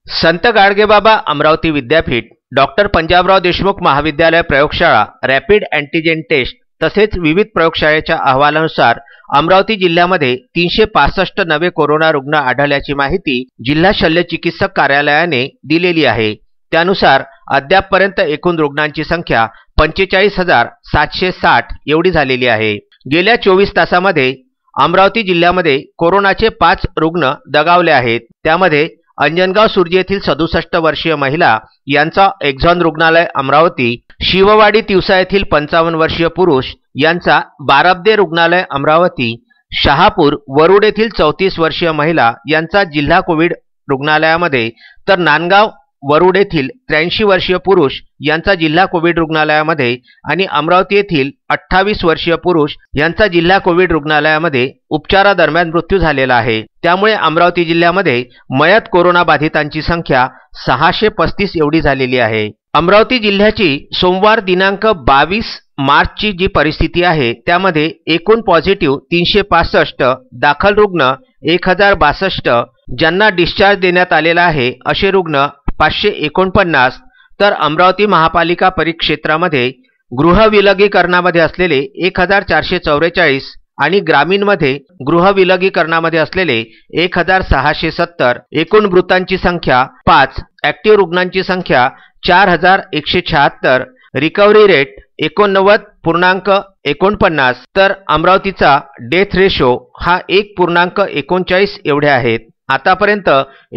संत गाडगेबाबा अमरावती विद्यापीठ, डॉक्टर पंजाबराव देशमुख महाविद्यालय प्रयोगशाळा, रॅपिड अँटीजेन टेस्ट तसेच विविध प्रयोगशाळेच्या अहवालानुसार अमरावती जिल्ह्यामध्ये 365 नवे कोरोना रुग्ण आढळल्याची माहिती जिल्हा शल्यचिकित्सक कार्यालयाने दिलेली आहे। त्यानुसार अद्यापपर्यंत एकूण रुग्णांची संख्या 45,760 एवढी झालेली आहे। गेल्या 24 तासामध्ये अमरावती जिल्ह्यामध्ये कोरोनाचे 5 रुग्ण दगावले आहेत। त्यामध्ये अंजनगाव सुर्जी येथील 67 वर्षीय महिला यांचा एक्झॉन रुग्णालय अमरावती, शिववाडी तिवसा येथील 55 वर्षीय पुरुष यांचा बारबदे रुग्णालय अमरावती, शहापूर वरुड येथील 34 वर्षीय महिला यांचा जिल्हा कोविड रुग्णालयामध्ये, तर नांदगाव वरुड येथील 83 वर्षीय पुरुष यांचा जिल्हा कोविड रुग्णालयामध्ये आणि अमरावती येथील 28 वर्षीय पुरुष यांचा जिल्हा कोविड रुग्णालयामध्ये उपचारादरम्यान मृत्यू झालेला आहे। त्यामुळे अमरावती जिल्ह्यामध्ये मयत कोरोना बाधितांची संख्या 635 एवढी झालेली आहे। अमरावती जिल्ह्याची सोमवार दिनांक 22 मार्चची जी परिस्थिती आहे त्यामध्ये एकूण पॉझिटिव्ह 365, दाखल रुग्ण 1062, ज्यांना डिस्चार्ज देण्यात आलेला आहे असे रुग्ण 549, तर अमरावती महापालिका परिक्षेत्रामध्ये गृहविलगीकरणामध्ये असलेले 1444 आणि ग्रामीणमध्ये गृहविलगीकरणामध्ये असलेले 1670, एकूण मृतांची संख्या 5, ॲक्टिव्ह रुग्णांची संख्या 4176, रिकव्हरी रेट 89.49, तर अमरावतीचा डेथ रेशो हा 1.39 एवढे आहेत। आतापर्यंत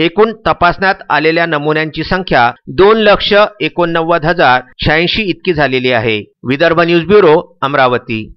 एकूण तपासण्यात आलेल्या नमुन्यांची संख्या 2,89,086 इतकी झालेली आहे। Vidarbha news bureau, Amravati.